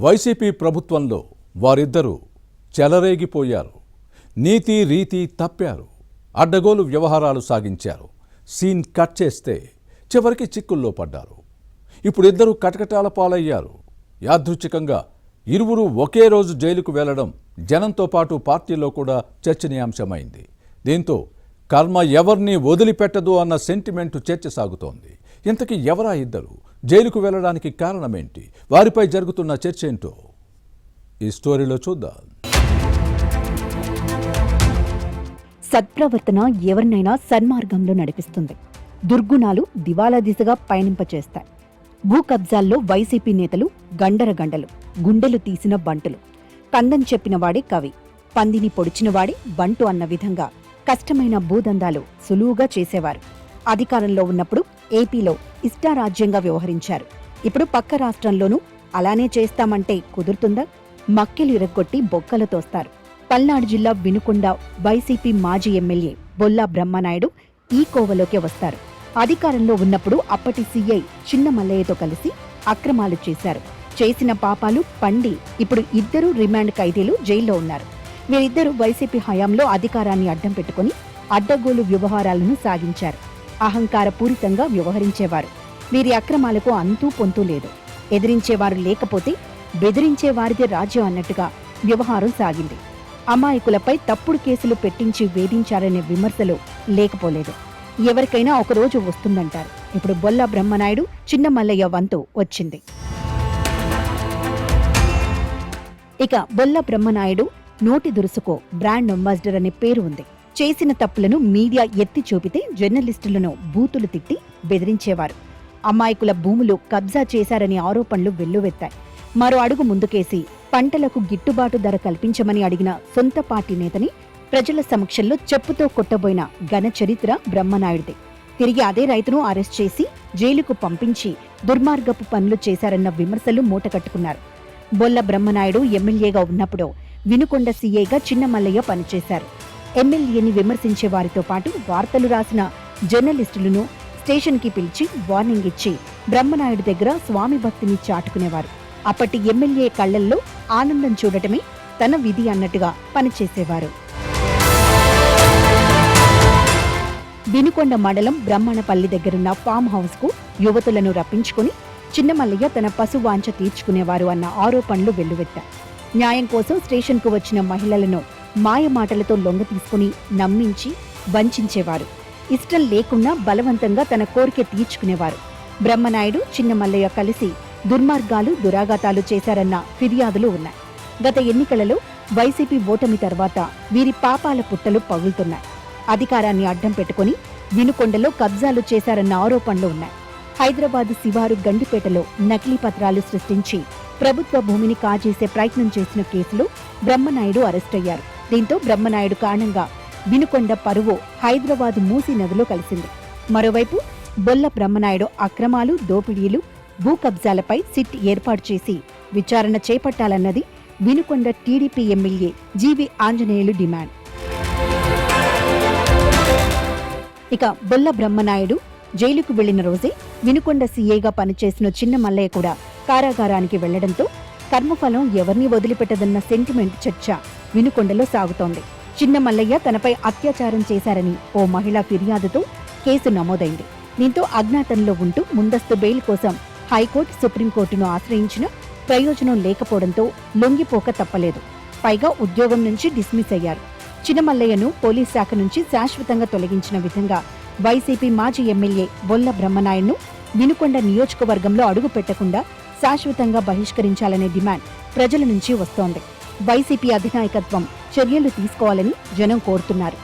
YCP ప్రభుత్వంలో వారిద్దరూ చెలరేగిపోయారు. నీతి రీతి తప్పారు. అడ్డగోలు వ్యవహారాలు సాగించారు. సీన్ కట్ చేస్తే చివరికి చిక్కుల్లో పడ్డారు. ఇప్పుడు ఇద్దరు కటకటాల పాలయ్యారు. యాదృచ్ఛికంగా ఇరువురు ఒకే రోజు జైలుకు వెళ్లడం జనంతో పాటు పార్టీలో కూడా చర్చనీయాంశమైంది. దీంతో కర్మ ఎవరిని వదిలిపెట్టదు అన్న సెంటిమెంటు చర్చ సాగుతోంది. ఇంతకీ ఎవరా ఇద్దరు? జైలుకు వెళ్లడానికి కారణమేంటి? వారిపై జరుగుతున్న చర్చ ఏంటో ఈ స్టోరీలో చూద్దాం. సత్ప్రవర్తన ఎవరినైనా సన్మార్గంలో నడిపిస్తుంది. దుర్గుణాలు దివాలా దిశగా పయనింపచేస్తాయి. భూ కబ్జాల్లో వైసీపీ నేతలు గండరగండలు, గుండెలు తీసిన బంటులు. కందం చెప్పినవాడే కవి, పందిని పొడిచినవాడే బంటు అన్న విధంగా కష్టమైన భూదందాలు సులువుగా చేసేవారు. అధికారంలో ఉన్నప్పుడు ఏపీలో ఇష్టారాజ్యంగా వ్యవహరించారు. ఇప్పుడు పక్క రాష్ట్రంలోనూ అలానే చేస్తామంటే కుదురుతుందా? మక్కెలు ఇరగ్గొట్టి బొక్కలు తోస్తారు. పల్నాడు జిల్లా వినుకొండ వైసీపీ మాజీ ఎమ్మెల్యే బొల్లా బ్రహ్మనాయుడు ఈ కోవలోకి వస్తారు. అధికారంలో ఉన్నప్పుడు అప్పటి సీఐ చిన్న మల్లయ్యతో కలిసి అక్రమాలు చేశారు. చేసిన పాపాలు పండి ఇప్పుడు ఇద్దరు రిమాండ్ ఖైదీలు జైల్లో ఉన్నారు. వీరిద్దరూ వైసీపీ హయాంలో అధికారాన్ని అడ్డం పెట్టుకుని అడ్డగోలు వ్యవహారాలను సాగించారు. అహంకారపూరితంగా వ్యవహరించేవారు. వీరి అక్రమాలకు అంతూ పొంతూ లేదు. ఎదిరించేవారు లేకపోతే బెదిరించేవారిదే రాజ్యం అన్నట్టుగా వ్యవహారం సాగింది. అమాయకులపై తప్పుడు కేసులు పెట్టించి వేధించారనే విమర్శలు లేకపోలేదు. ఎవరికైనా ఒకరోజు వస్తుందంటారు. ఇప్పుడు బొల్లా బ్రహ్మనాయుడు చిన్న మల్లయ్య వంతు వచ్చింది. ఇక బొల్లా బ్రహ్మనాయుడు నోటి దురుసుకో బ్రాండ్ అంబాసిడర్ అనే పేరు ఉంది. చేసిన తప్పులను మీడియా ఎత్తి చూపితే జర్నలిస్టులను బూతులు తిట్టి బెదిరించేవారు. అమాయకుల భూములు కబ్జా చేశారనే ఆరోపణలు వెల్లువెత్తాయి. మరో అడుగు ముందుకేసి పంటలకు గిట్టుబాటు ధర కల్పించమని అడిగిన సొంత పార్టీ నేతని ప్రజల సమక్షంలో చెప్పుతో కొట్టబోయిన ఘన చరిత్ర బ్రహ్మనాయుడిదే. తిరిగి అదే రైతును అరెస్ట్ చేసి జైలుకు పంపించి దుర్మార్గపు పనులు చేశారన్న విమర్శలు మూటకట్టుకున్నారు. బొల్ల బ్రహ్మనాయుడు ఎమ్మెల్యేగా ఉన్నప్పుడు వినుకొండ సీఐగా చిన్న మల్లయ్య పనిచేశారు. ఎమ్మెల్యేని విమర్శించే వారితో పాటు వార్తలు రాసిన జర్నలిస్టులను స్టేషన్కి పిలిచి వార్నింగ్ ఇచ్చి బ్రహ్మనాయుడు దగ్గర స్వామి భక్తిని చాటుకునేవారు. అప్పటి ఎమ్మెల్యే కళ్లల్లో ఆనందం చూడటమే తన విధి అన్నట్టుగా పనిచేసేవారు. వినుకొండ మండలం బ్రహ్మణపల్లి దగ్గరున్న ఫామ్ హౌస్ కు యువతులను రప్పించుకుని చిన్నమల్లయ్య తన పశువాంఛ తీర్చుకునేవారు అన్న ఆరోపణలు వెల్లువెత్తాయి. న్యాయం కోసం స్టేషన్కు వచ్చిన మహిళలను మాయమాటలతో లొంగ తీసుకుని నమ్మించి వంచేవారు. ఇష్టం లేకున్నా బలవంతంగా తన కోరిక తీర్చుకునేవారు. బ్రహ్మనాయుడు చిన్నమల్లయ్య కలిసి దుర్మార్గాలు దురాఘాతాలు చేశారన్న ఫిర్యాదులు ఉన్నాయి. గత ఎన్నికలలో వైసీపీ ఓటమి తర్వాత వీరి పాపాల పుట్టలు పగులుతున్నాయి. అధికారాన్ని అడ్డం పెట్టుకుని వినుకొండలో కబ్జాలు చేశారన్న ఆరోపణలు ఉన్నాయి. హైదరాబాద్ శివారు గండిపేటలో నకిలీ పత్రాలు సృష్టించి ప్రభుత్వ భూమిని కాజేసే ప్రయత్నం చేసిన కేసులో బ్రహ్మనాయుడు అరెస్ట్ అయ్యారు. దీంతో బ్రహ్మనాయుడు కారణంగా వినుకొండ పరువు హైదరాబాద్ మూసీ నదిలో కలిసింది. మరోవైపు బొల్ల బ్రహ్మనాయుడు అక్రమాలు, దోపిడీలు, భూ కబ్జాలపై సిట్ ఏర్పాటు చేసి విచారణ చేపట్టాలన్నది వినుకొండ టీడీపీ ఎమ్మెల్యే జీవి ఆంజనేయులు డిమాండ్. ఇక బొల్ల బ్రహ్మనాయుడు జైలుకు వెళ్లిన రోజే వినుకొండ సీఐగా పనిచేసిన చిన్న మల్లయ్య కూడా కారాగారానికి వెళ్లడంతో కర్మఫలం ఎవరిని వదిలిపెట్టదన్న సెంటిమెంట్ చర్చ వినుకొండలో సాగుతోంది. చిన్న మల్లయ్య తనపై అత్యాచారం చేశారని ఓ మహిళ ఫిర్యాదుతో కేసు నమోదైంది. దీంతో అజ్ఞాతంలో ఉంటూ ముందస్తు బెయిల్ కోసం హైకోర్టు, సుప్రీంకోర్టును ఆశ్రయించిన ప్రయోజనం లేకపోవడంతో లొంగిపోక తప్పలేదు. పైగా ఉద్యోగం నుంచి డిస్మిస్ అయ్యారు. చిన్నమల్లయ్యను పోలీస్ శాఖ నుంచి శాశ్వతంగా తొలగించిన విధంగా వైసీపీ మాజీ ఎమ్మెల్యే బొల్ల బ్రహ్మనాయుడును వినుకొండ నియోజకవర్గంలో అడుగు పెట్టకుండా శాశ్వతంగా బహిష్కరించాలనే డిమాండ్ ప్రజల నుంచి వస్తోంది. వైసీపీ అధినాయకత్వం చర్యలు తీసుకోవాలని జనం కోరుతున్నారు.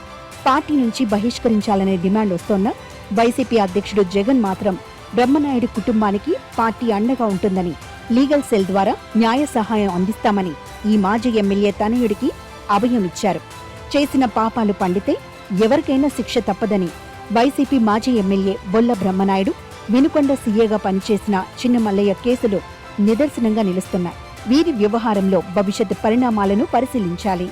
పార్టీ నుంచి బహిష్కరించాలనే డిమాండ్ వస్తోన్న వైసీపీ అధ్యక్షుడు జగన్ మాత్రం బ్రహ్మనాయుడు కుటుంబానికి పార్టీ అండగా ఉంటుందని, లీగల్ సెల్ ద్వారా న్యాయ సహాయం అందిస్తామని ఈ మాజీ ఎమ్మెల్యే తనయుడికి అభయమిచ్చారు. చేసిన పాపాలు పండితే ఎవరికైనా శిక్ష తప్పదని వైసీపీ మాజీ ఎమ్మెల్యే బొల్ల బ్రహ్మనాయుడు, వినుకొండ సీఏగా పనిచేసిన చిన్న మల్లయ్య కేసులు నిదర్శనంగా నిలుస్తున్నాయి. వీరి వ్యవహారంలో భవిష్యత్ పరిణామాలను పరిశీలించాలి.